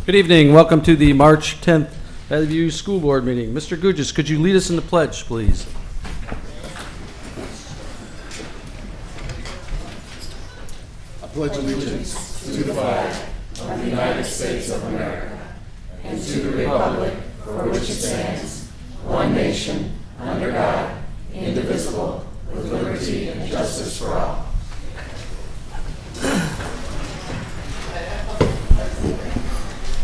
Good evening. Welcome to the March 10th Valley View School Board meeting. Mr. Gugis, could you lead us in the pledge, please? I pledge allegiance to the flag of the United States of America and to the republic for which it stands, one nation, under God, indivisible, with liberty and justice for all.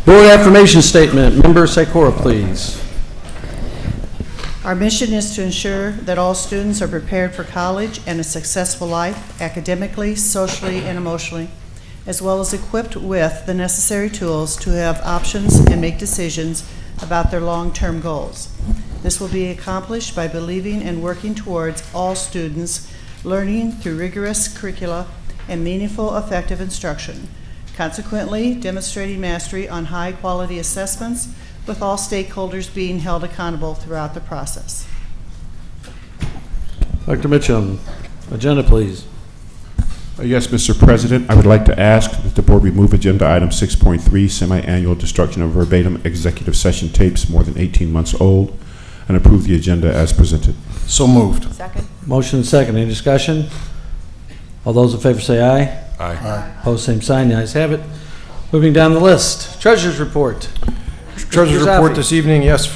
Board affirmation statement. Member Sikora, please. Our mission is to ensure that all students are prepared for college and a successful life, academically, socially, and emotionally, as well as equipped with the necessary tools to have options and make decisions about their long-term goals. This will be accomplished by believing and working towards all students learning through rigorous curricula and meaningful, effective instruction, consequently demonstrating mastery on high-quality assessments, with all stakeholders being held accountable throughout the process. Dr. Mitchum, agenda, please. Yes, Mr. President, I would like to ask that the board remove agenda item 6.3, semi-annual destruction of verbatim executive session tapes more than 18 months old, and approve the agenda as presented. So moved. Second. Motion and second. Any discussion? All those in favor say aye. Aye. Opposed, same sign. The ayes have it. Moving down the list. Treasurer's report. Treasurer's Mr. report Zaffi. this evening, yes,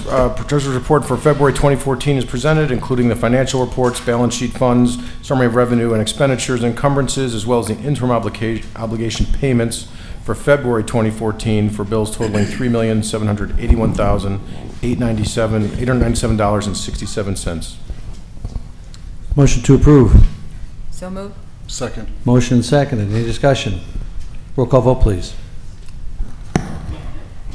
Treasurer's report for February 2014 is presented, including the financial reports, balance sheet funds, summary of revenue and expenditures, encumbrances, as well as the interim obligation payments for February 2014 for bills totaling $3,781,897.67. Motion to approve. So moved. Second. Motion and second. Any discussion? Roll call vote, please.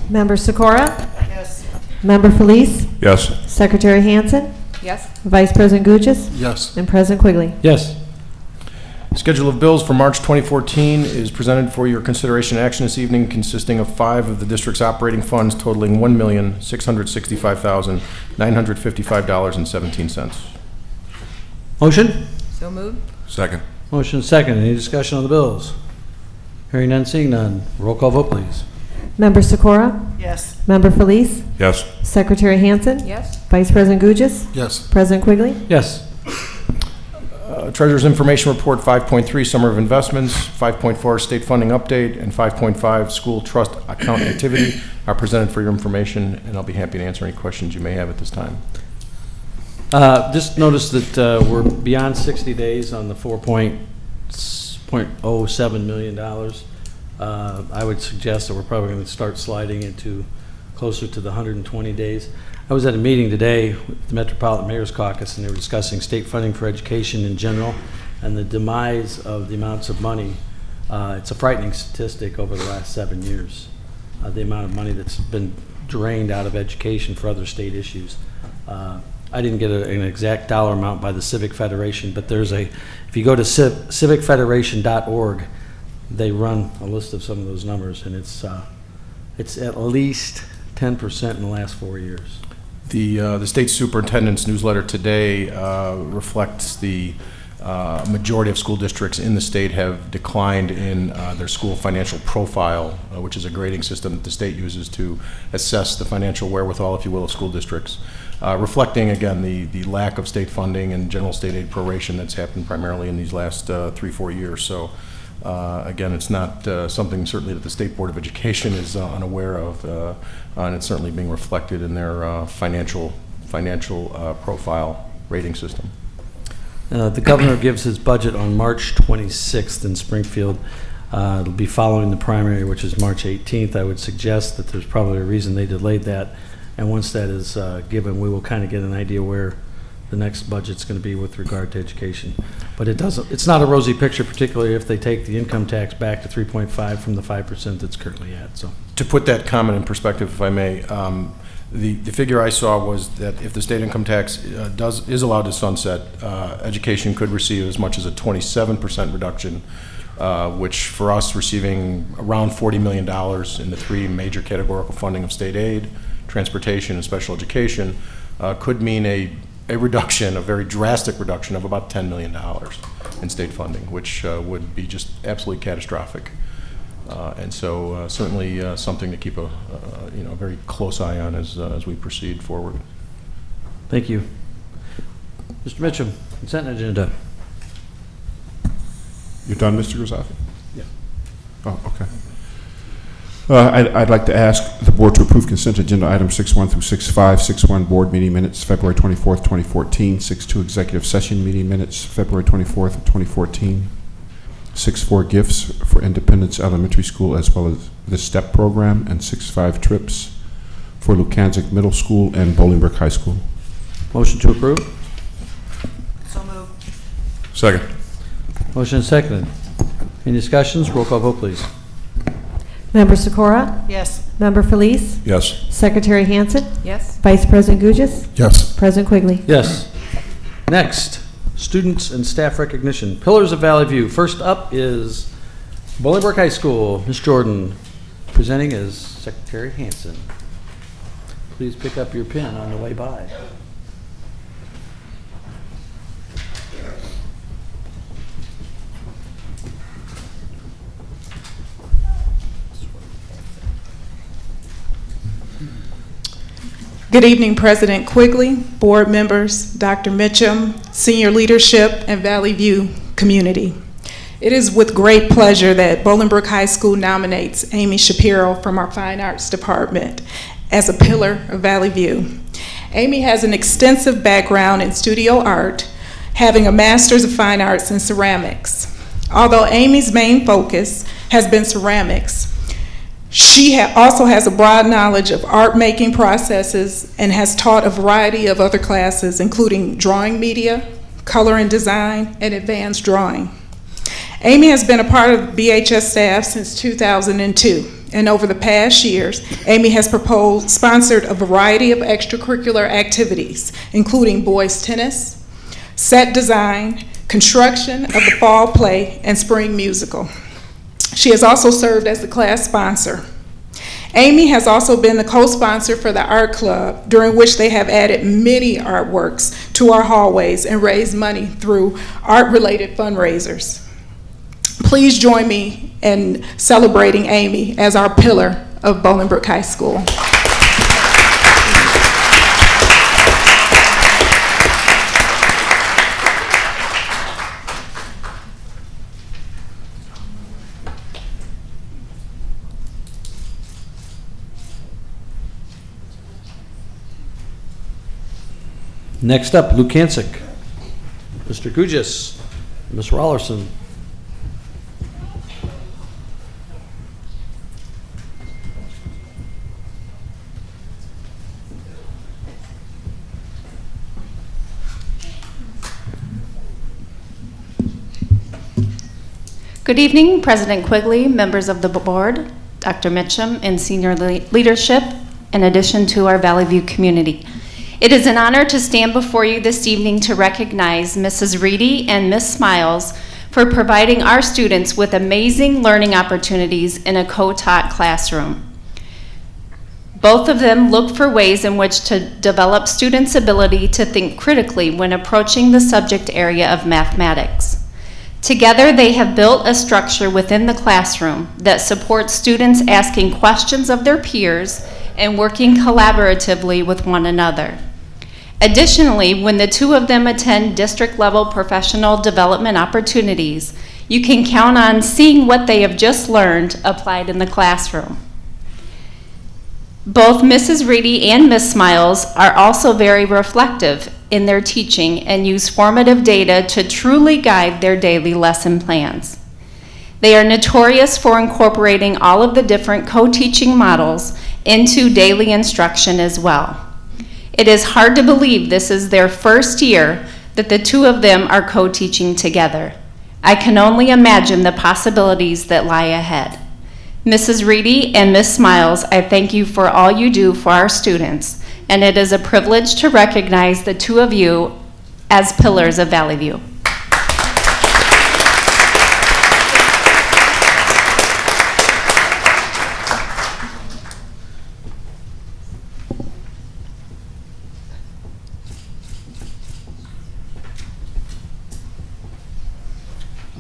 Member Sikora? Yes. Member Felice? Yes. Secretary Hansen? Yes. Vice President Gujas? Yes. And President Quigley? Yes. Schedule of bills for March 2014 is presented for your consideration and action this evening, consisting of 5 of the district's operating funds totaling $1,665,955.17. Motion? So moved. Second. Motion and second. Any discussion on the bills? Hearing none, seeing none. Roll call vote, please. Member Sikora? Yes. Member Felice? Yes. Secretary Hansen? Yes. Vice President Gujas? Yes. President Quigley? Yes. Treasurer's Information Report 5.3, Summer of Investments, 5.4, State Funding Update, and 5.5, School Trust Account Activity are presented for your information, and I'll be happy to answer any questions you may have at this time. Just noticed that we're beyond 60 days on the $4.07 million. I would suggest that we're probably going to start sliding into closer to the 120 days. I was at a meeting today with the Metropolitan Mayor's Caucus, and they were discussing state funding for education in general and the demise of the amounts of money. It's a frightening statistic over the last 7 years, the amount of money that's been drained out of education for other state issues. I didn't get an exact dollar amount by the Civic Federation, but there's if you go to civicfederation.org, they run a list of some of those numbers, and it's at least 10% in the last 4 years. The state superintendent's newsletter today reflects the majority of school districts in the state have declined in their school financial profile, which is a grading system that the state uses to assess the financial wherewithal, if you will, of school districts, reflecting, again, the lack of state funding and general state aid proration that's happened primarily in these last 3-4 years. So, again, it's not something certainly that the State Board of Education is unaware of, and it's certainly being reflected in their financial profile rating system. The governor gives his budget on March 26th in Springfield. It'll be following the primary, which is March 18th. I would suggest that there's probably a reason they delayed that. And once that is given, we will kind of get an idea where the next budget's going to be with regard to education. But it's not a rosy picture, particularly if they take the income tax back to 3.5 from the 5% that's currently at. So, to put that comment in perspective, if I may, the figure I saw was that if the state income tax is allowed to sunset, education could receive as much as a 27% reduction, which for us receiving around $40 million in the 3 major categorical funding of state aid, transportation, and special education, could mean a reduction, a very drastic reduction of about $10 million in state funding, which would be just absolutely catastrophic. And so certainly something to keep a very close eye on as we proceed forward. Thank you. Mr. Mitchum, consent agenda. You're done, Mr. Grisafi? Yeah. Oh, okay. I'd like to ask the board to approve consent agenda items 6.1 through 6.5, 6.1 board meeting minutes, February 24th, 2014, 6.2 executive session meeting minutes, February 24th, 2014, 6.4 gifts for Independence Elementary School as well as the STEP program, and 6.5 trips for Lukanzik Middle School and Bolingbrook High School. Motion to approve. So moved. Second. Motion is seconded. Any discussions? Roll call vote, please. Member Sikora? Yes. Member Felice? Yes. Secretary Hansen? Yes. Vice President Gugis? Yes. President Quigley? Yes. Next, students and staff recognition. Pillars of Valley View. First up is Bolingbrook High School. Ms. Jordan, presenting as Secretary Hansen. Please pick up your pen on the way by. Good evening, President Quigley, board members, Dr. Mitchum, senior leadership, and Valley View community. It is with great pleasure that Bolingbrook High School nominates Amy Shapiro from our Fine Arts Department as a pillar of Valley View. Amy has an extensive background in studio art, having a Master's of Fine Arts in ceramics. Although Amy's main focus has been ceramics, she also has a broad knowledge of art making processes and has taught a variety of other classes, including drawing media, color and design, and advanced drawing. Amy has been a part of BHS staff since 2002, and over the past years, Amy has sponsored a variety of extracurricular activities, including boys tennis, set design, construction of the fall play, and spring musical. She has also served as the class sponsor. Amy has also been the co-sponsor for the art club, during which they have added many artworks to our hallways and raised money through art-related fundraisers. Please join me in celebrating Amy as our pillar of Bolingbrook High School. Next up, Lukanzik. Mr. Gugis, Ms. Rollerson. Good evening, President Quigley, members of the board, Dr. Mitchum, and senior leadership, in addition to our Valley View community. It is an honor to stand before you this evening to recognize Mrs. Reedy and Ms. Smiles for providing our students with amazing learning opportunities in a co-taught classroom. Both of them look for ways in which to develop students' ability to think critically when approaching the subject area of mathematics. Together, they have built a structure within the classroom that supports students asking questions of their peers and working collaboratively with one another. Additionally, when the two of them attend district-level professional development opportunities, you can count on seeing what they have just learned applied in the classroom. Both Mrs. Reedy and Ms. Smiles are also very reflective in their teaching and use formative data to truly guide their daily lesson plans. They are notorious for incorporating all of the different co-teaching models into daily instruction as well. It is hard to believe this is their first year that the two of them are co-teaching together. I can only imagine the possibilities that lie ahead. Mrs. Reedy and Ms. Smiles, I thank you for all you do for our students, and it is a privilege to recognize the two of you as pillars of Valley View.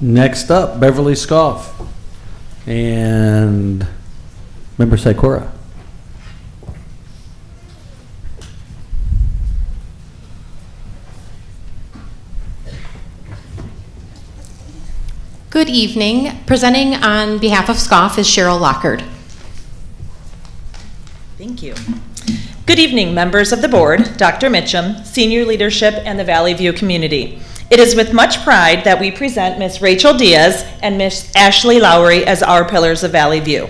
Next up, Beverly Scoff. And Member Sikora. Good evening. Presenting on behalf of SCOFF is Cheryl Lockard. Thank you. Good evening, members of the board, Dr. Mitchum, senior leadership, and the Valley View community. It is with much pride that we present Ms. Rachel Diaz and Ms. Ashley Lowry as our pillars of Valley View.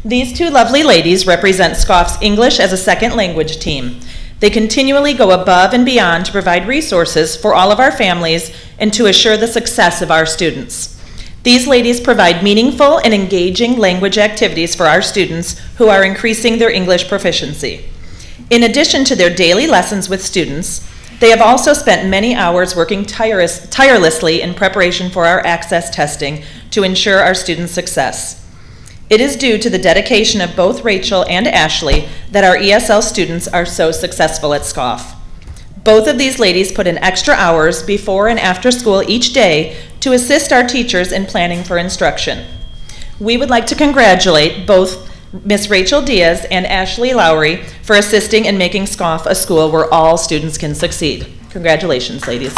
These two lovely ladies represent SCOFF's English as a second language team. They continually go above and beyond to provide resources for all of our families and to assure the success of our students. These ladies provide meaningful and engaging language activities for our students who are increasing their English proficiency. In addition to their daily lessons with students, they have also spent many hours working tirelessly in preparation for our access testing to ensure our students' success. It is due to the dedication of both Rachel and Ashley that our ESL students are so successful at SCOFF. Both of these ladies put in extra hours before and after school each day to assist our teachers in planning for instruction. We would like to congratulate both Ms. Rachel Diaz and Ashley Lowry for assisting in making SCOFF a school where all students can succeed. Congratulations, ladies.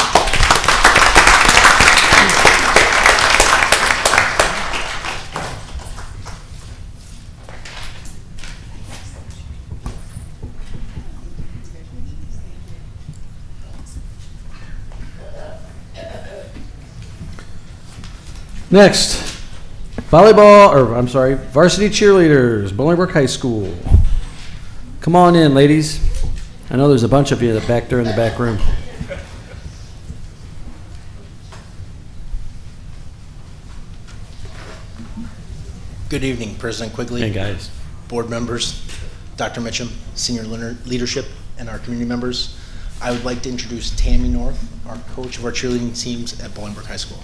Next, varsity cheerleaders, Bolingbrook High School. Come on in, ladies. I know there's a bunch of you back there in the back room. Good evening, President Quigley. Hey, guys. Board members, Dr. Mitchum, senior leadership, and our community members. I would like to introduce Tammy North, our coach of our cheerleading teams at Bolingbrook High School.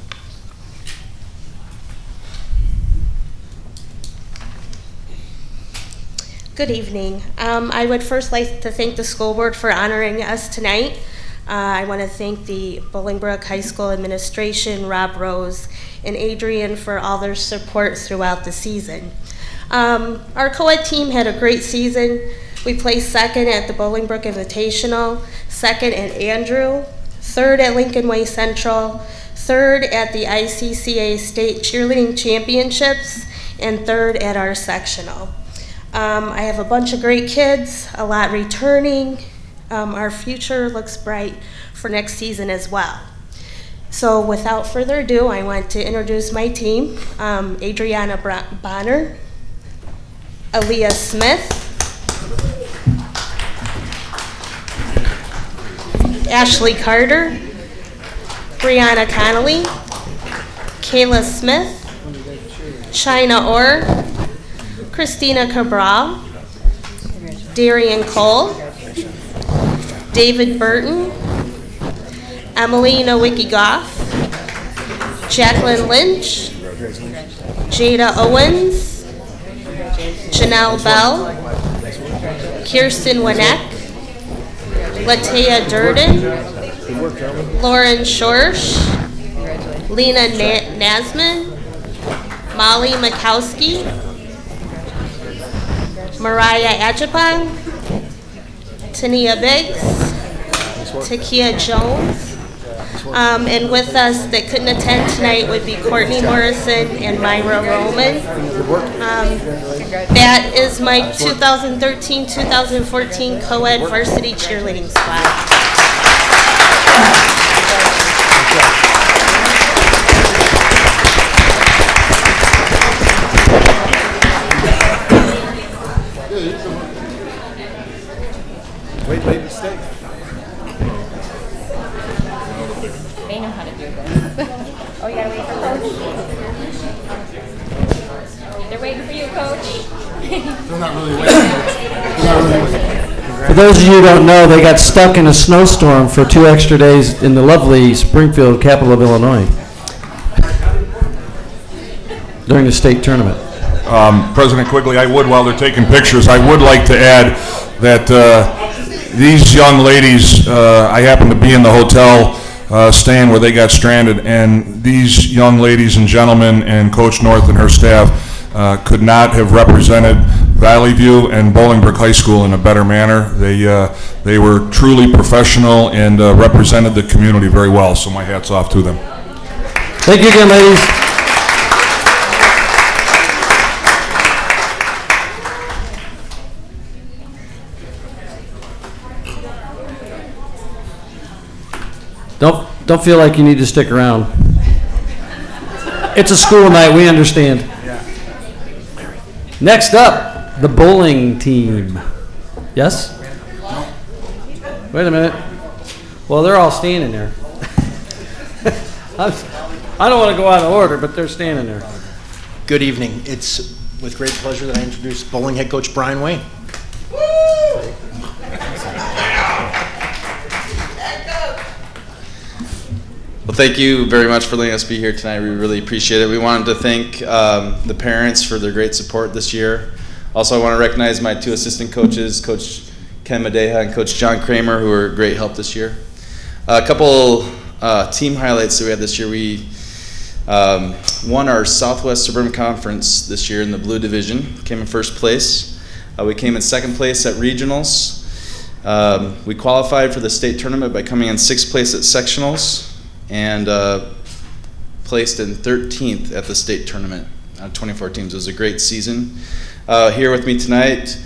Good evening. I would first like to thank the school board for honoring us tonight. I want to thank the Bolingbrook High School administration, Rob Rose, and Adrian for all their support throughout the season. Our co-ed team had a great season. We placed second at the Bolingbrook Invitational, second at Andrew, third at Lincoln Way Central, third at the ICCA State Cheerleading Championships, and third at our sectional. I have a bunch of great kids, a lot returning. Our future looks bright for next season as well. So without further ado, I want to introduce my team. Adriana Bonner, Aaliyah Smith, Ashley Carter, Brianna Connolly, Kayla Smith, China Orr, Christina Cabral, Darian Cole, David Burton, Emily Nowicki Goff, Jacqueline Lynch, Jada Owens, Janelle Bell, Kirsten Winneck, Latea Durden, Lauren Schorsch, Lena Nasman, Molly Mikowski, Mariah Ajapang, Tania Biggs, Takia Jones, and with us that couldn't attend tonight would be Courtney Morrison and Myra Roman. That is my 2013-2014 co-ed varsity cheerleading squad. Wait, mistake. They know how to do this. Oh, you gotta wait for Coach? They're waiting for you, Coach. They're not really waiting. For those of you who don't know, they got stuck in a snowstorm for 2 extra days in the lovely Springfield, capital of Illinois, during the state tournament. President Quigley, I would, while they're taking pictures, I would like to add that these young ladies, I happened to be in the hotel staying where they got stranded, and these young ladies and gentlemen and Coach North and her staff could not have represented Valley View and Bolingbrook High School in a better manner. They were truly professional and represented the community very well, so my hat's off to them. Thank you again, ladies. Don't feel like you need to stick around. It's a school night, we understand. Next up, the bowling team. Yes? Wait a minute. Well, they're all standing there. I don't want to go out of order, but they're standing there. Good evening. It's with great pleasure that I introduce bowling head coach Brian Wayne. Well, thank you very much for letting us be here tonight. We really appreciate it. We wanted to thank the parents for their great support this year. Also, I want to recognize my two assistant coaches, Coach Ken Madeja and Coach John Kramer, who were great help this year. A couple team highlights that we had this year. We won our Southwest Suburban Conference this year in the Blue Division, came in first place. We came in second place at regionals. We qualified for the state tournament by coming in sixth place at sectionals, and placed in 13th at the state tournament out of 24 teams. It was a great season. Here with me tonight,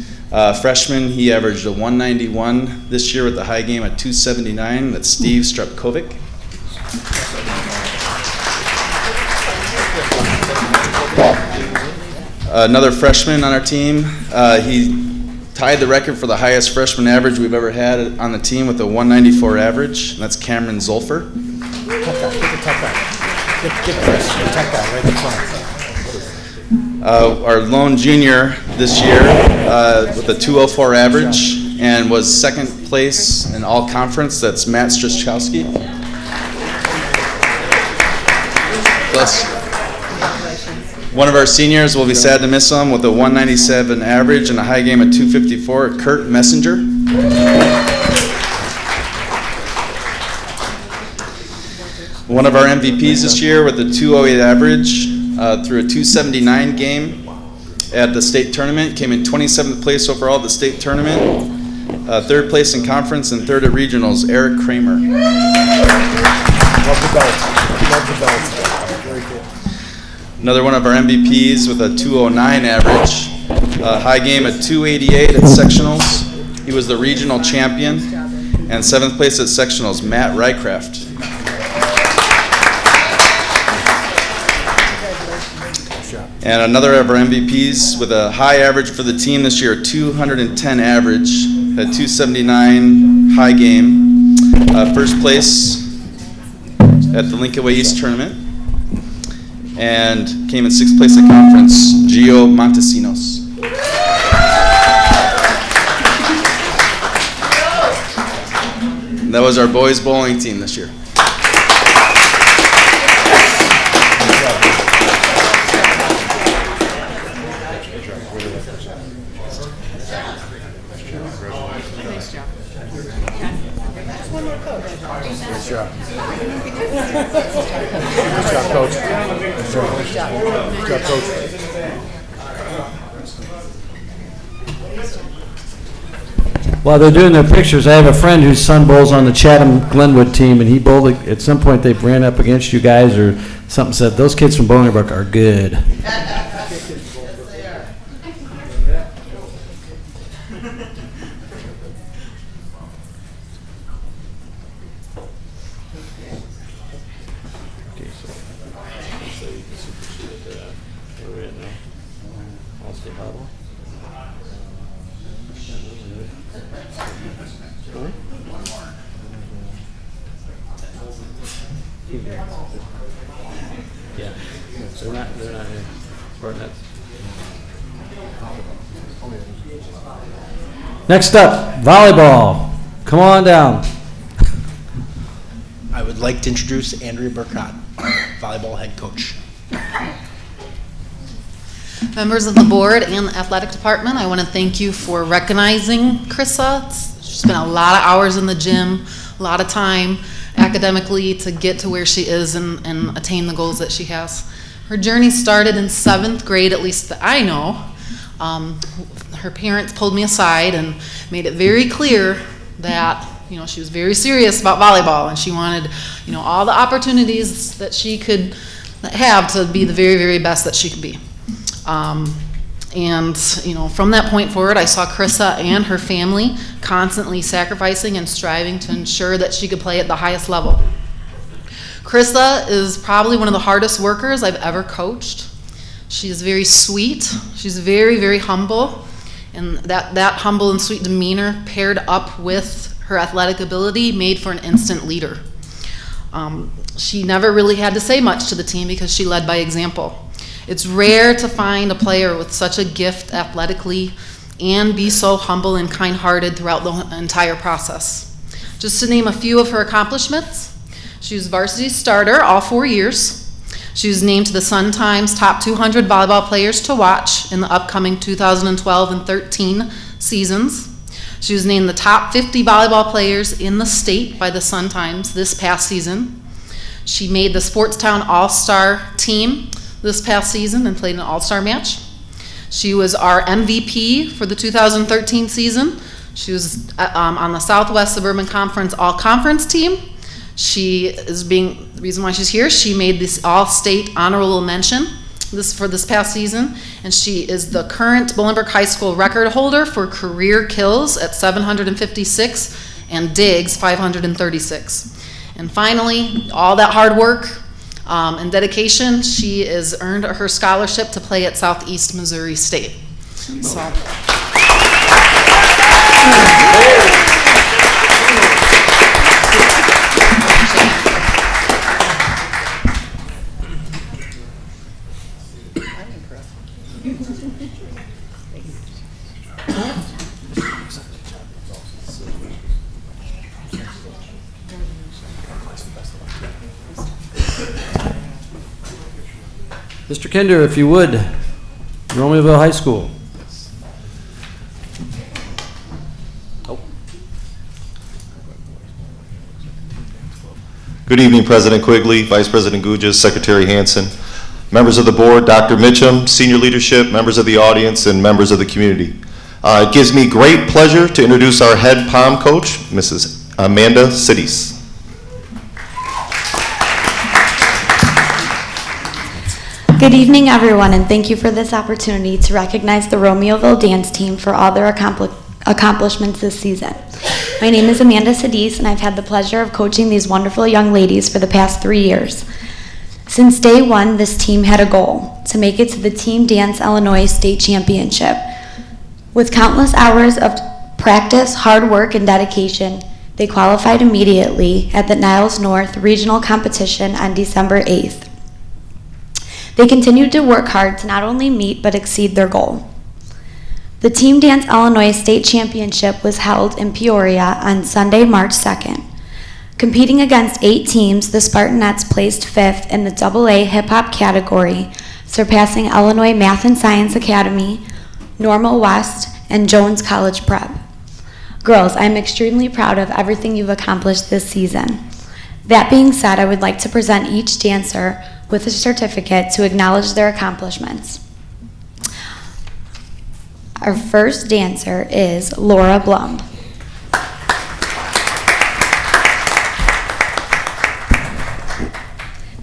freshman, he averaged a 191 this year with the high game at 279. That's Steve Strepkovic. Another freshman on our team, he tied the record for the highest freshman average we've ever had on the team with a 194 average, and that's Cameron Zolfer. Our lone junior this year with a 204 average and was second place in all conference. That's Matt Strzykowski. Plus, one of our seniors, will be sad to miss him, with a 197 average and a high game at 254, Kurt Messenger. One of our MVPs this year with a 208 average through a 279 game at the state tournament. Came in 27th place overall at the state tournament. Third place in conference and third at regionals, Eric Kramer. Love the belt. Love the belt. Very cool. Another one of our MVPs with a 209 average. High game at 288 at sectionals. He was the regional champion. And seventh place at sectionals, Matt Rycraft. And another of our MVPs with a high average for the team this year, 210 average, at 279 high game. First place at the Lincoln Way East tournament. And came in sixth place at conference, Gio Montesinos. And that was our boys bowling team this year. Nice job. Good job, Coach. Good job, Coach. While they're doing their pictures, I have a friend whose son bowls on the Chatham Glenwood team, and he bowled, at some point they ran up against you guys or something, said, those kids from Bolingbrook are good. Yeah, they're not here. Next up, volleyball. Come on down. I would like to introduce Andrea Burkott, volleyball head coach. Members of the board and the athletic department, I want to thank you for recognizing Krissa. She's spent a lot of hours in the gym, a lot of time academically to get to where she is and attain the goals that she has. Her journey started in 7th grade, at least that I know. Her parents pulled me aside and made it very clear that, you know, she was very serious about volleyball, and she wanted, you know, all the opportunities that she could have to be the very, very best that she could be. And, you know, from that point forward, I saw Krissa and her family constantly sacrificing and striving to ensure that she could play at the highest level. Krissa is probably one of the hardest workers I've ever coached. She is very sweet. She's very, very humble. And that humble and sweet demeanor paired up with her athletic ability made for an instant leader. She never really had to say much to the team because she led by example. It's rare to find a player with such a gift athletically and be so humble and kind-hearted throughout the entire process. Just to name a few of her accomplishments, she was varsity starter all 4 years. She was named to the Sun-Times Top 200 Volleyball Players to Watch in the upcoming 2012 and 13 seasons. She was named the top 50 volleyball players in the state by the Sun-Times this past season. She made the Sportstown All-Star team this past season and played an all-star match. She was our MVP for the 2013 season. She was on the Southwest Suburban Conference all-conference team. The reason why she's here, she made this all-state honorable mention for this past season, and she is the current Bolingbrook High School record holder for career kills at 756 and digs 536. And finally, all that hard work and dedication, she has earned her scholarship to play at Southeast Missouri State. So. Mr. Kinder, if you would, Romeoville High School. Good evening, President Quigley, Vice President Gujas, Secretary Hansen, members of the board, Dr. Mitchum, senior leadership, members of the audience, and members of the community. It gives me great pleasure to introduce our head POM coach, Mrs. Amanda Sidis. Good evening, everyone, and thank you for this opportunity to recognize the Romeoville dance team for all their accomplishments this season. My name is Amanda Sidis, and I've had the pleasure of coaching these wonderful young ladies for the past 3 years. Since day one, this team had a goal, to make it to the Team Dance Illinois State Championship. With countless hours of practice, hard work, and dedication, they qualified immediately at the Niles North Regional Competition on December 8th. They continued to work hard to not only meet but exceed their goal. The Team Dance Illinois State Championship was held in Peoria on Sunday, March 2nd. Competing against 8 teams, the Spartanettes placed 5th in the AA hip-hop category, surpassing Illinois Math and Science Academy, Normal West, and Jones College Prep. Girls, I'm extremely proud of everything you've accomplished this season. That being said, I would like to present each dancer with a certificate to acknowledge their accomplishments. Our first dancer is Laura Blum.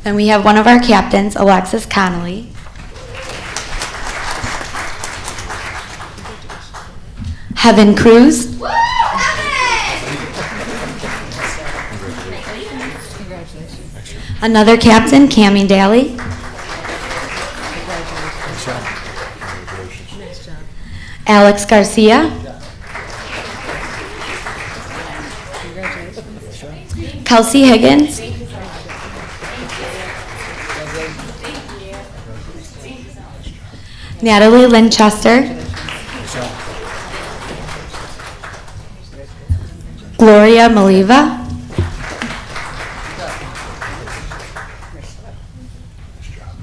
Then we have one of our captains, Alexis Connolly. Heaven Cruz. Another captain, Cammie Daly. Alex Garcia. Kelsey Higgins. Natalie Linchester. Gloria Maliva.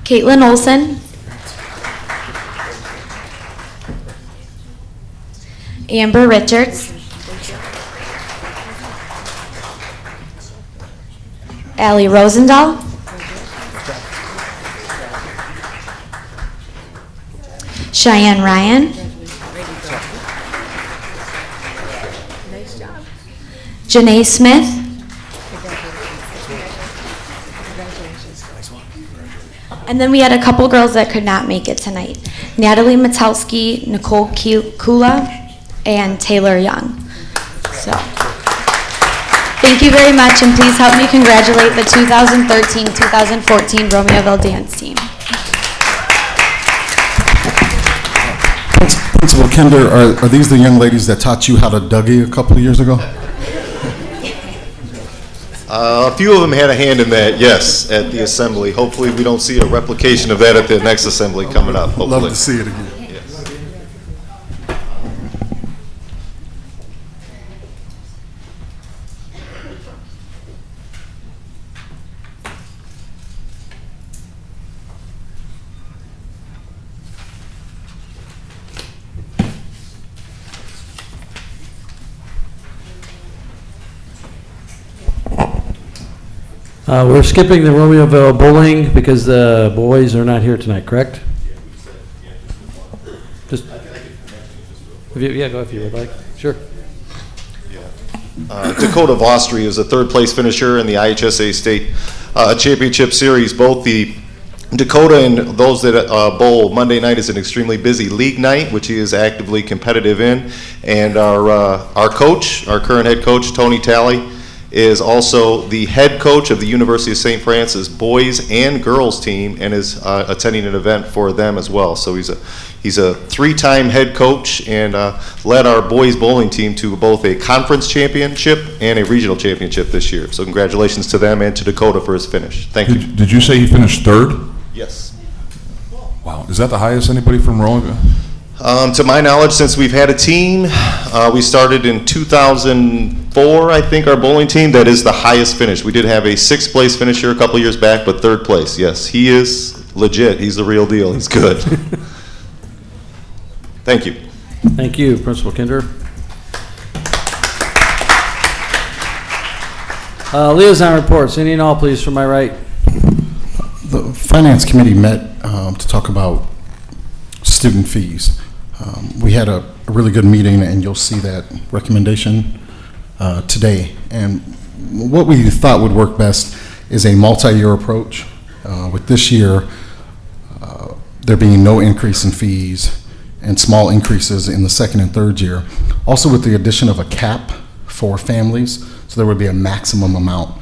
Caitlin Olson. Amber Richards. Allie Rosendahl. Cheyenne Ryan, Janae Smith, and then we had a couple girls that could not make it tonight. Natalie Metelsky, Nicole Kula, and Taylor Young. So, thank you very much, and please help me congratulate the 2013-2014 Romeoville dance team. Principal Kinder, are these the young ladies that taught you how to Dougie a couple of years ago? A few of them had a hand in that, yes, at the assembly. Hopefully, we don't see a replication of that at the next assembly coming up. Hopefully. Love to see it again. Yes. We're skipping the Romeoville bowling because the boys are not here tonight, correct? Just, yeah, go if you would like. Sure. Dakota Vostri is a third-place finisher in the IHSA State Championship Series. Both the Dakota and those that bowl Monday night is an extremely busy league night, which he is actively competitive in. And our coach, our current head coach, Tony Talley, is also the head coach of the University of St. Francis boys and girls team and is attending an event for them as well. So he's a three-time head coach and led our boys bowling team to both a conference championship and a regional championship this year. So congratulations to them and to Dakota for his finish. Thank you. Did you say he finished third? Yes. Wow. Is that the highest anybody from Romeoville? To my knowledge, since we've had a team, we started in 2004, I think, our bowling team. That is the highest finish. We did have a sixth place finisher a couple years back, but third place, yes. He is legit. He's the real deal. He's good. Thank you. Thank you, Principal Kinder. Liaison reports, any and all, please, from my right. The Finance Committee met to talk about student fees. We had a really good meeting, and you'll see that recommendation today. And what we thought would work best is a multi-year approach. With this year, there being no increase in fees and small increases in the second and third year. Also with the addition of a cap for families, so there would be a maximum amount.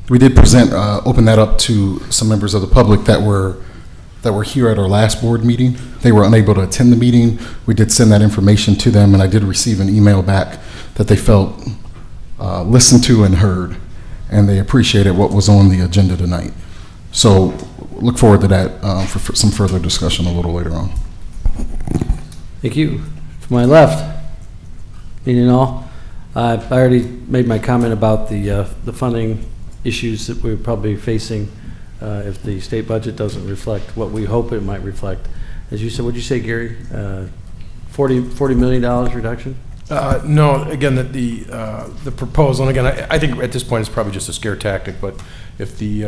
We did open that up to some members of the public that were here at our last board meeting. They were unable to attend the meeting. We did send that information to them, and I did receive an email back that they felt listened to and heard, and they appreciated what was on the agenda tonight. So look forward to that for some further discussion a little later on. Thank you. To my left, any and all, I already made my comment about the funding issues that we're probably facing if the state budget doesn't reflect what we hope it might reflect. As you said, what did you say, Gary? $40 million reduction? No, again, the proposal, and again, I think at this point it's probably just a scare tactic, but if the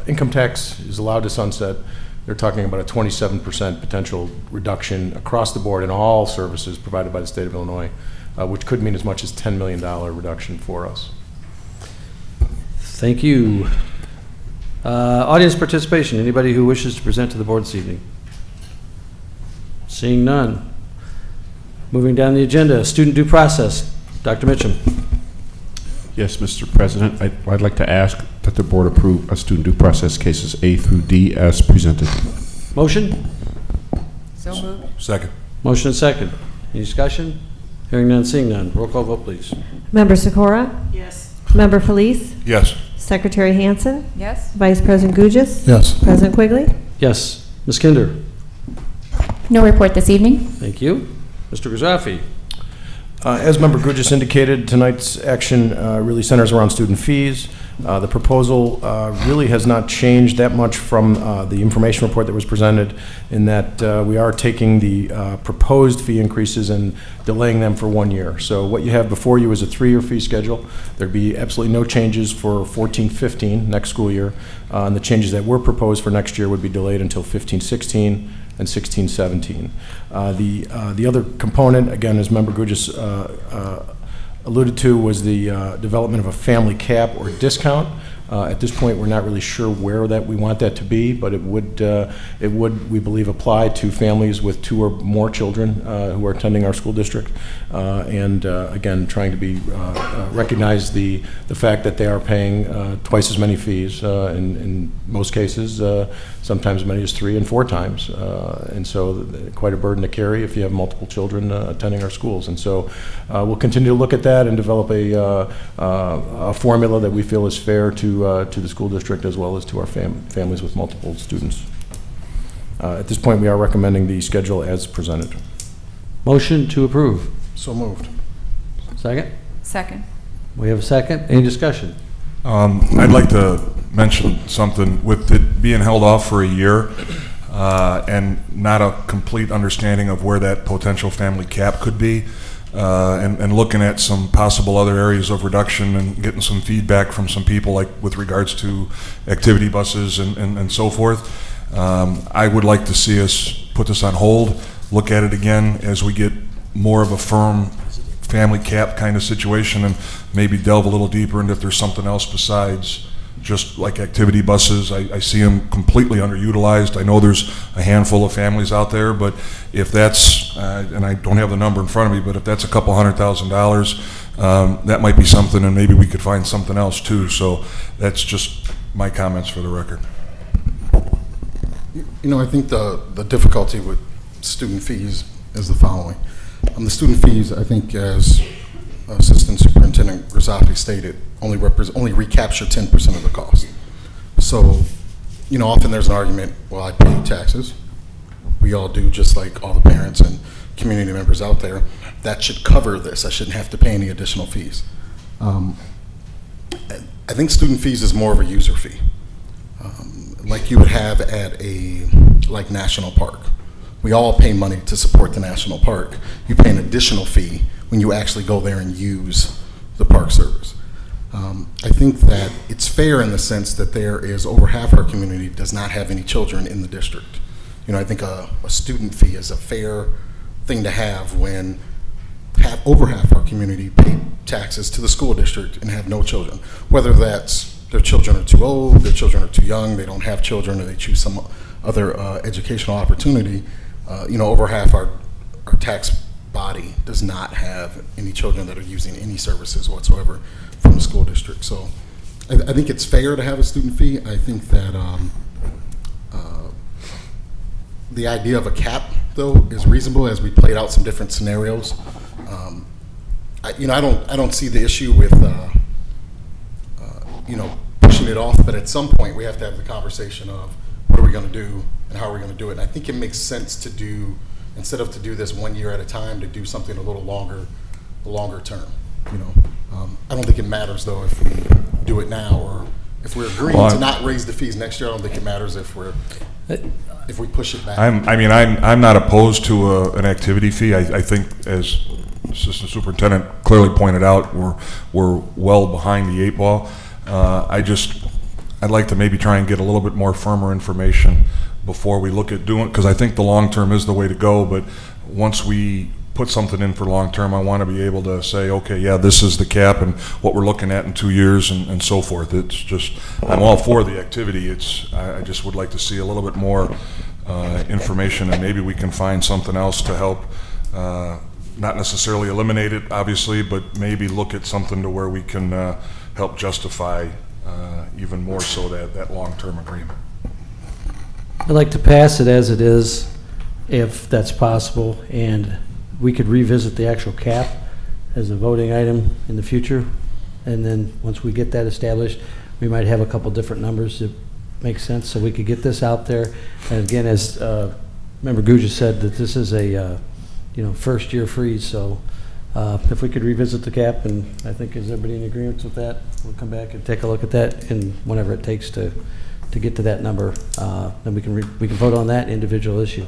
income tax is allowed to sunset, they're talking about a 27% potential reduction across the board in all services provided by the state of Illinois, which could mean as much as $10 million reduction for us. Thank you. Audience participation. Anybody who wishes to present to the board this evening? Seeing none. Moving down the agenda, student due process. Dr. Mitchum. Yes, Mr. President, I'd like to ask that the board approve student due process cases A through D as presented. Motion? So moved. Second. Motion and second. Any discussion? Hearing none, seeing none. Roll call vote, please. Member Sikora? Yes. Member Felice? Yes. Secretary Hansen? Yes. Vice President Gugis? Yes. President Quigley? Yes. Ms. Kinder. No report this evening. Thank you. Mr. Grisafi. As Member Gugis indicated, tonight's action really centers around student fees. The proposal really has not changed that much from the information report that was presented, in that we are taking the proposed fee increases and delaying them for 1 year. So what you have before you is a 3-year fee schedule. There'd be absolutely no changes for 14-15, next school year, and the changes that were proposed for next year would be delayed until 15-16, and 16-17. The other component, again, as Member Gugis alluded to, was the development of a family cap or discount. At this point, we're not really sure where that we want that to be, but it would, we believe, apply to families with 2 or more children who are attending our school district. And again, trying to be recognize the fact that they are paying twice as many fees in most cases, sometimes as many as 3 and 4 times. And so quite a burden to carry if you have multiple children attending our schools. And so we'll continue to look at that and develop a formula that we feel is fair to the school district as well as to our families with multiple students. At this point, we are recommending the schedule as presented. Motion to approve. So moved. Second? Second. We have a second. Any discussion? I'd like to mention something with it being held off for a year and not a complete understanding of where that potential family cap could be. And looking at some possible other areas of reduction and getting some feedback from some people, like with regards to activity buses and so forth. I would like to see us put this on hold, look at it again as we get more of a firm family cap kind of situation, and maybe delve a little deeper into if there's something else besides just like activity buses. I see them completely underutilized. I know there's a handful of families out there, but if that's, and I don't have the number in front of me, but if that's a couple $100,000, that might be something, and maybe we could find something else too. So that's just my comments for the record. You know, I think the difficulty with student fees is the following. The student fees, I think, as Assistant Superintendent Rosati stated, only recapture 10% of the cost. So, you know, often there's an argument, well, I pay taxes. We all do, just like all the parents and community members out there. That should cover this. I shouldn't have to pay any additional fees. I think student fees is more of a user fee, like you would have at a national park. We all pay money to support the national park. You pay an additional fee when you actually go there and use the park service. I think that it's fair in the sense that there is over half our community does not have any children in the district. You know, I think a student fee is a fair thing to have when over half our community pay taxes to the school district and have no children. Whether that's their children are too old, their children are too young, they don't have children, or they choose some other educational opportunity. You know, over half our tax body does not have any children that are using any services whatsoever from the school district. So I think it's fair to have a student fee. I think that the idea of a cap, though, is reasonable as we played out some different scenarios. You know, I don't see the issue with you know, pushing it off, but at some point we have to have the conversation of what are we going to do and how are we going to do it. And I think it makes sense to do, instead of to do this 1 year at a time, to do something a little longer term. You know, I don't think it matters though if we do it now, or if we're agreeing to not raise the fees next year. I don't think it matters if we push it back. I'm not opposed to an activity fee. I think, as Assistant Superintendent clearly pointed out, we're well behind the 8 ball. I'd like to maybe try and get a little bit more firmer information before we look at doing it, because I think the long term is the way to go. But once we put something in for long term, I want to be able to say, okay, yeah, this is the cap and what we're looking at in 2 years and so forth. It's just, I'm all for the activity. I just would like to see a little bit more information, and maybe we can find something else to help, not necessarily eliminate it, obviously, but maybe look at something to where we can help justify even more so that long-term agreement. I'd like to pass it as it is, if that's possible, and we could revisit the actual cap as a voting item in the future. And then once we get that established, we might have a couple different numbers that make sense, so we could get this out there. And again, as Member Gugis said, that this is a first year freeze, so if we could revisit the cap, and I think, is everybody in agreement with that? We'll come back and take a look at that, and whenever it takes to get to that number, then we can vote on that individual issue.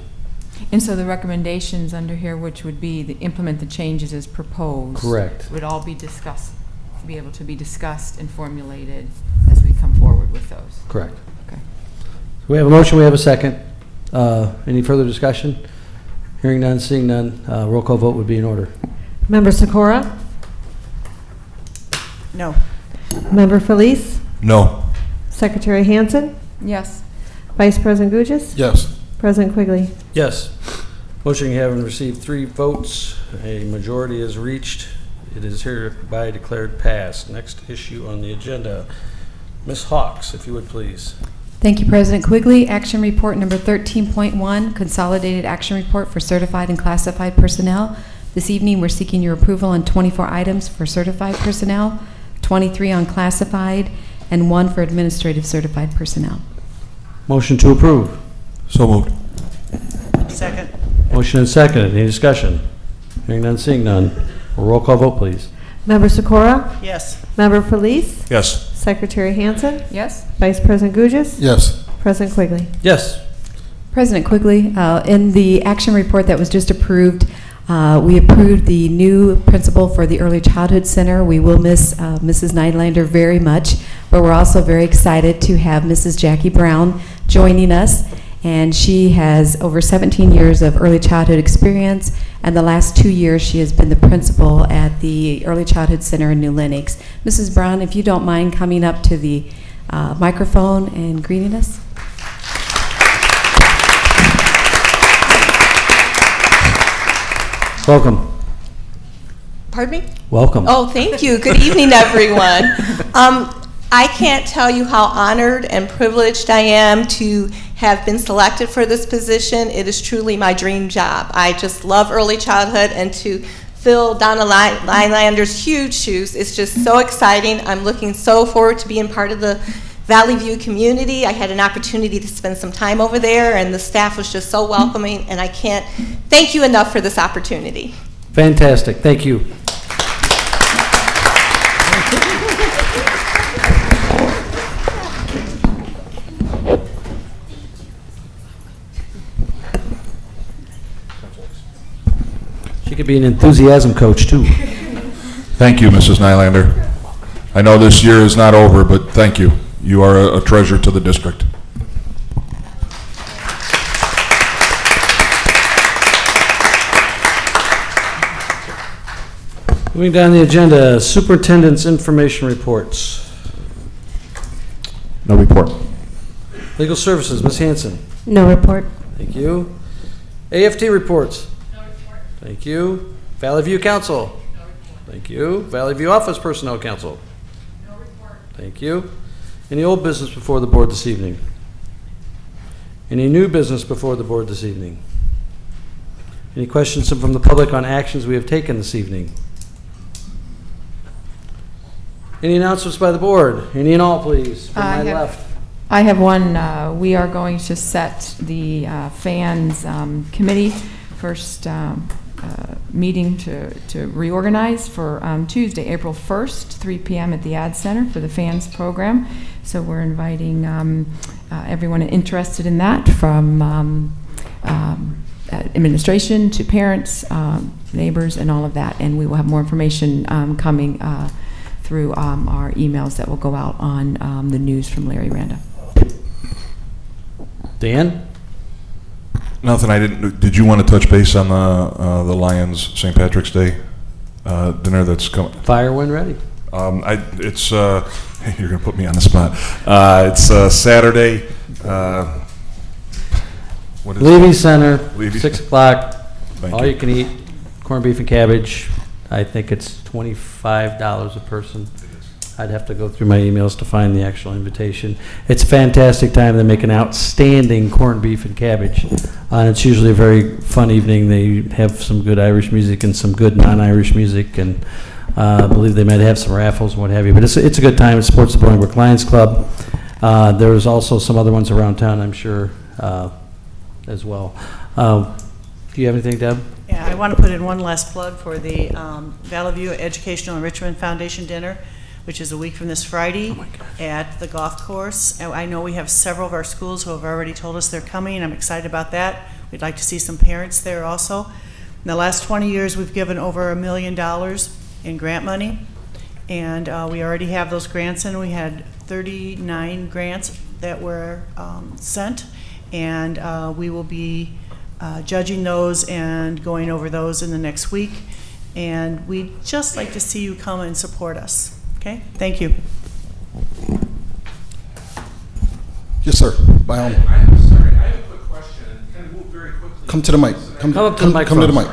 And so the recommendations under here, which would be to implement the changes as proposed. Correct. Would all be able to be discussed and formulated as we come forward with those. Correct. Okay. We have a motion, we have a second. Any further discussion? Hearing none, seeing none, roll call vote would be in order. Member Sikora? No. Member Felice? No. Secretary Hansen? Yes. Vice President Gugis? Yes. President Quigley? Yes. Motion having received 3 votes, a majority is reached. It is hereby declared passed. Next issue on the agenda. Ms. Hawks, if you would please. Thank you, President Quigley. Action report number 13.1, consolidated action report for certified and classified personnel. This evening, we're seeking your approval on 24 items for certified personnel, 23 on classified, and 1 for administrative certified personnel. Motion to approve. So moved. Second. Motion and seconded. Any discussion? Hearing none, seeing none. Roll call vote, please. Member Sikora? Yes. Member Felice? Yes. Secretary Hansen? Yes. Vice President Gugis? Yes. President Quigley? Yes. President Quigley, in the action report that was just approved, we approved the new principal for the Early Childhood Center. We will miss Mrs. Neidlander very much, but we're also very excited to have Mrs. Jackie Brown joining us. And she has over 17 years of early childhood experience, and the last 2 years she has been the principal at the Early Childhood Center in New Lenox. Mrs. Brown, if you don't mind coming up to the microphone and greeting us. Welcome. Pardon me? Welcome. Oh, thank you. Good evening, everyone. I can't tell you how honored and privileged I am to have been selected for this position. It is truly my dream job. I just love early childhood, and to fill Donna Linelander's huge shoes is just so exciting. I'm looking so forward to being part of the Valley View community. I had an opportunity to spend some time over there, and the staff was just so welcoming, and I can't thank you enough for this opportunity. Fantastic. Thank you. She could be an enthusiasm coach, too. Thank you, Mrs. Nylander. I know this year is not over, but thank you. You are a treasure to the district. Moving down the agenda, superintendent's information reports. No report. Legal services, Ms. Hanson. No report. Thank you. AFT reports. No report. Thank you. Valley View Council. No report. Thank you. Valley View Office Personnel Council. No report. Thank you. Any old business before the board this evening? Any new business before the board this evening? Any questions from the public on actions we have taken this evening? Any announcements by the board? Any and all, please, from my left. I have one. We are going to set the fans committee first meeting to reorganize for Tuesday, April 1st, 3 p.m. at the Ad Center for the fans program. So we're inviting everyone interested in that, from administration to parents, neighbors, and all of that. And we will have more information coming through our emails that will go out on the news from Larry Randa. Dan? Nothing. I didn't. Did you want to touch base on the Lions St. Patrick's Day dinner that's coming? Fire when ready. It's you're gonna put me on the spot. It's Saturday. What is Levy it? Center, Levy. 6 o'clock. Thank All you. you can eat, corned beef and cabbage. I think it's $25 a person. I'd have to go through my emails to find the actual invitation. It's a fantastic time. They make an outstanding corned beef and cabbage. And it's usually a very fun evening. They have some good Irish music and some good non-Irish music, and I believe they might have some raffles and what have you. But it's a good time. It supports the Bolingbrook Lions Club. There's also some other ones around town, I'm sure, as well. Do you have anything, Deb? Yeah, I want to put in one last plug for the Valley View Educational Enrichment Foundation dinner, which is a week from this Friday at the golf course. And I know we have several of our schools who have already told us they're coming, and I'm excited about that. We'd like to see some parents there also. In the last 20 years, we've given over $1 million in grant money, and we already have those grants in. We had 39 grants that were sent, and we will be judging those and going over those in the next week. And we'd just like to see you come and support us. Okay? Thank you. Yes, sir. By all means. I'm sorry, I have a quick question. Can I move very quickly? Come to the mic. Come up to the Come to the mic.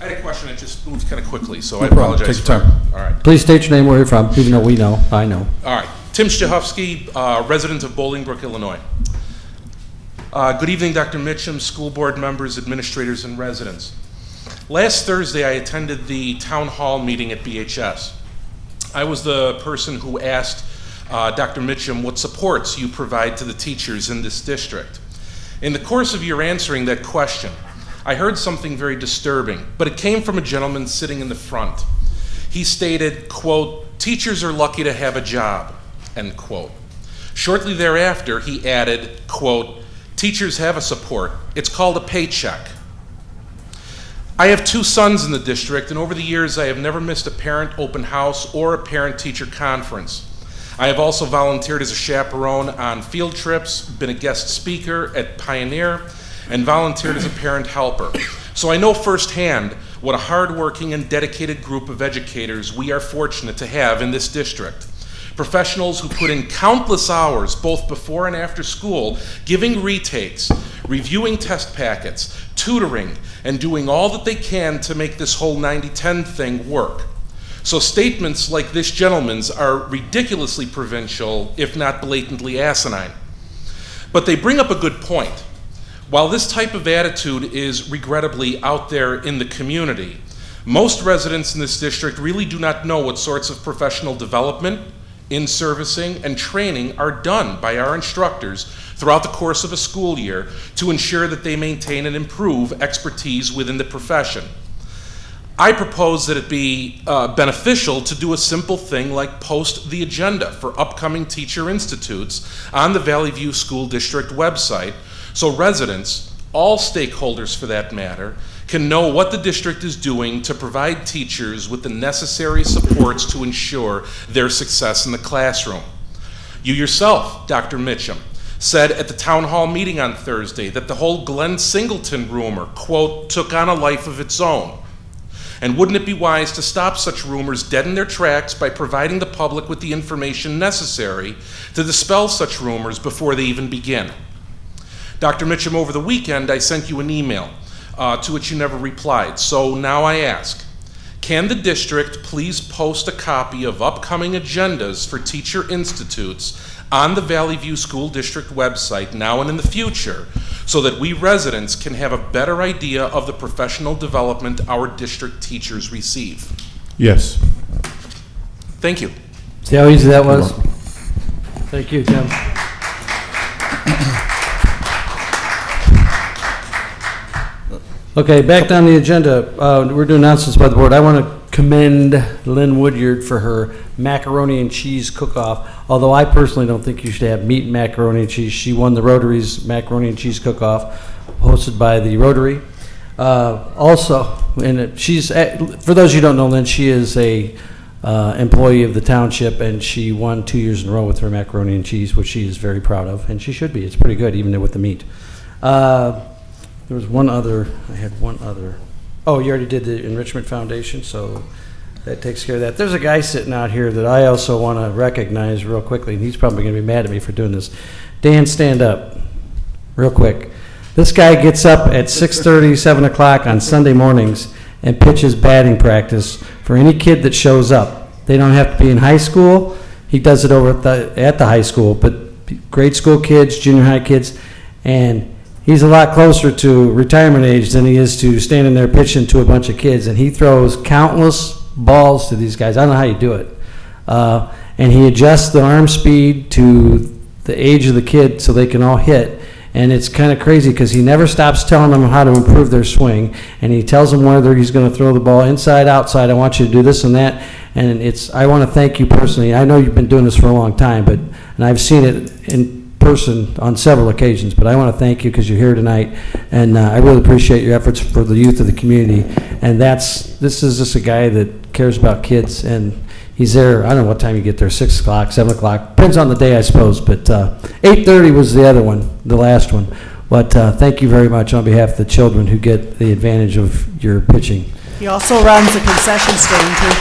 I had a question that just moved kind of quickly, so No I problem. apologize. Take your for- time. All right. Please state your name, where you're from, even though we know, I know. All right. Tim Stahovsky, resident of Bolingbrook, Illinois. Good evening, Dr. Mitchum, school board members, administrators, and residents. Last Thursday, I attended the town hall meeting at BHS. I was the person who asked Dr. Mitchum what supports you provide to the teachers in this district. In the course of your answering that question, I heard something very disturbing, but it came from a gentleman sitting in the front. He stated, quote, "Teachers are lucky to have a job," end quote. Shortly thereafter, he added, quote, "Teachers have a support. It's called a paycheck." I have 2 sons in the district, and over the years I have never missed a parent open house or a parent-teacher conference. I have also volunteered as a chaperone on field trips, been a guest speaker at Pioneer, and volunteered as a parent helper. So I know firsthand what a hardworking and dedicated group of educators we are fortunate to have in this district. Professionals who put in countless hours, both before and after school, giving retakes, reviewing test packets, tutoring, and doing all that they can to make this whole 90-10 thing work. So statements like this gentleman's are ridiculously provincial, if not blatantly asinine. But they bring up a good point. While this type of attitude is regrettably out there in the community, most residents in this district really do not know what sorts of professional development, in-servicing, and training are done by our instructors throughout the course of a school year to ensure that they maintain and improve expertise within the profession. I propose that it be beneficial to do a simple thing like post the agenda for upcoming teacher institutes on the Valley View School District website, so residents, all stakeholders for that matter, can know what the district is doing to provide teachers with the necessary supports to ensure their success in the classroom. You yourself, Dr. Mitchum, said at the town hall meeting on Thursday that the whole Glenn Singleton rumor, quote, took on a life of its own. And wouldn't it be wise to stop such rumors dead in their tracks by providing the public with the information necessary to dispel such rumors before they even begin? Dr. Mitchum, over the weekend, I sent you an email to which you never replied. So now I ask, can the district please post a copy of upcoming agendas for teacher institutes on the Valley View School District website now and in the future so that we residents can have a better idea of the professional development our district teachers receive? Yes. Thank you. See how easy that was? Thank you, Tim. Okay, back down the agenda. We're doing announcements by the board. I want to commend Lynn Woodyard for her macaroni and cheese cook-off, although I personally don't think you should have meat and macaroni and cheese. She won the Rotary's macaroni and cheese cook-off, hosted by the Rotary. Also, and she's, for those who don't know Lynn, she is a employee of the township, and she won 2 years in a row with her macaroni and cheese, which she is very proud of, and she should be. It's pretty good, even with the meat. There was one other, I had one other. Oh, you already did the Enrichment Foundation, so that takes care of that. There's a guy sitting out here that I also want to recognize real quickly, and he's probably going to be mad at me for doing this. Dan, stand up real quick. This guy gets up at 6:30, 7 o'clock on Sunday mornings and pitches batting practice for any kid that shows up. They don't have to be in high school. He does it over at the high school, but grade school kids, junior high kids, and he's a lot closer to retirement age than he is to standing there pitching to a bunch of kids, and he throws countless balls to these guys. I don't know how you do it. And he adjusts the arm speed to the age of the kid so they can all hit. And it's kind of crazy because he never stops telling them how to improve their swing, and he tells them whether he's going to throw the ball inside, outside. I want you to do this and that. And I want to thank you personally. I know you've been doing this for a long time, and I've seen it in person on several occasions, but I want to thank you because you're here tonight, and I really appreciate your efforts for the youth of the community. And this is just a guy that cares about kids, and he's there, I don't know what time you get there, 6 o'clock, 7 o'clock, depends on the day, I suppose, but 8:30 was the other one, the last one. But thank you very much on behalf of the children who get the advantage of your pitching. He also runs the concession stand, too.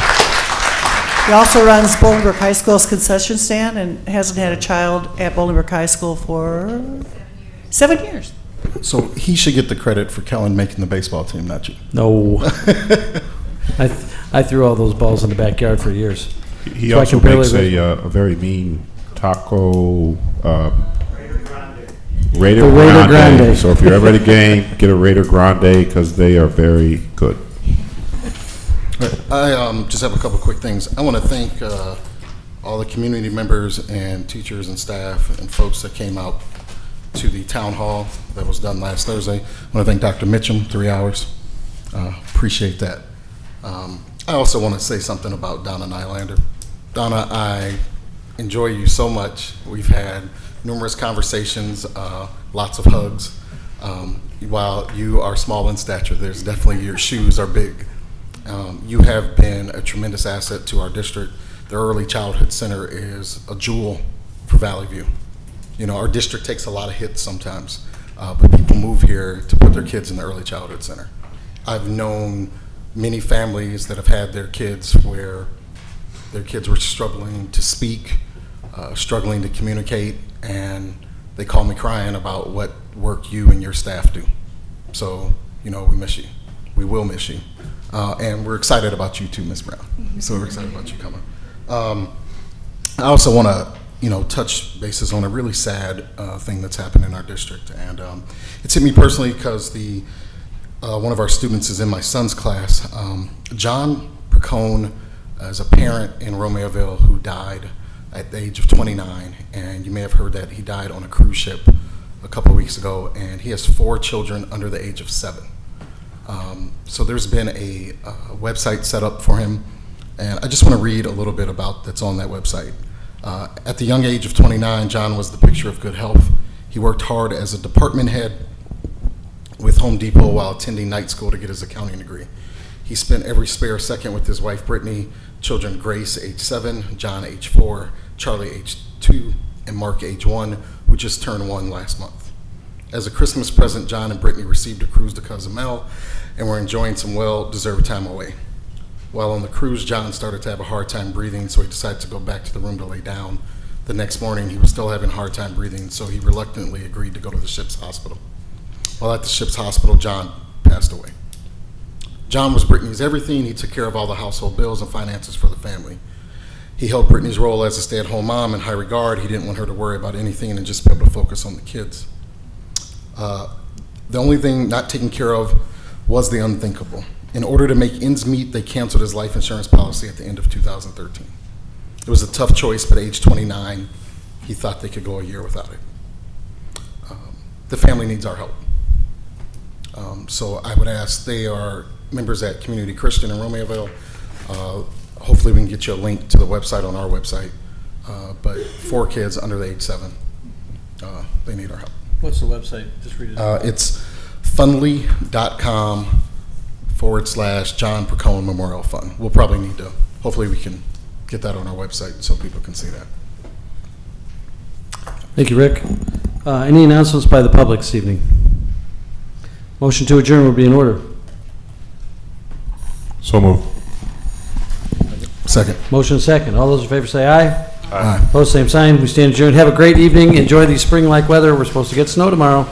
He also runs Bolingbrook High School's concession stand and hasn't had a child at Bolingbrook High School for 7 years. So he should get the credit for Kellen making the baseball team, not you. No. I threw all those balls in the backyard for years. He So I also can barely makes a very mean taco. Raider The Raider Grande. So if you're ever at a game, get a Raider Grande because they are very good. I just have a couple quick things. I want to thank all the community members and teachers and staff and folks that came out to the town hall that was done last Thursday. I want to thank Dr. Mitchum, 3 hours. Appreciate that. I also want to say something about Donna Nylander. Donna, I enjoy you so much. We've had numerous conversations, lots of hugs. While you are small in stature, there's definitely, your shoes are big. You have been a tremendous asset to our district. The Early Childhood Center is a jewel for Valley View. You know, our district takes a lot of hits sometimes, but people move here to put their kids in the Early Childhood Center. I've known many families that have had their kids where their kids were struggling to speak, struggling to communicate, and they call me crying about what work you and your staff do. So, you know, we miss you. We will miss you. And we're excited about you too, Ms. Brown. So we're excited about you coming. I also want to, you know, touch bases on a really sad thing that's happened in our district. And it's hit me personally because one of our students is in my son's class. John Percone is a parent in Romeoville who died at the age of 29. And you may have heard that he died on a cruise ship a couple of weeks ago. And he has 4 children under the age of 7. So there's been a website set up for him, and I just want to read a little bit about that's on that website. At the young age of 29, John was the picture of good health. He worked hard as a department head with Home Depot while attending night school to get his accounting degree. He spent every spare second with his wife Brittany, children Grace, age 7, John, age 4, Charlie, age 2, and Mark, age 1, who just turned 1 last month. As a Christmas present, John and Brittany received a cruise to Cozumel and were enjoying some well-deserved time away. While on the cruise, John started to have a hard time breathing, so he decided to go back to the room to lay down. The next morning, he was still having a hard time breathing, so he reluctantly agreed to go to the ship's hospital. While at the ship's hospital, John passed away. John was Brittany's everything. He took care of all the household bills and finances for the family. He held Brittany's role as a stay-at-home mom in high regard. He didn't want her to worry about anything and just be able to focus on the kids. The only thing not taken care of was the unthinkable. In order to make ends meet, they canceled his life insurance policy at the end of 2013. It was a tough choice, but at age 29, he thought they could go a year without it. The family needs our help. So I would ask, they are members at Community Christian in Romeoville. Hopefully we can get you a link to the website on our website. But 4 kids under the age 7, they need our help. What's the website? Just read it. It's fundly.com/John Percone Memorial Fund. We'll probably need to, hopefully we can get that on our website so people can see that. Thank you, Rick. Any announcements by the public this evening? Motion to adjourn would be in order. So moved. Second. Motion second. All those in favor say aye. Aye. Opposed, same sign. We stand adjourned. Have a great evening. Enjoy the spring-like weather. We're supposed to get snow tomorrow.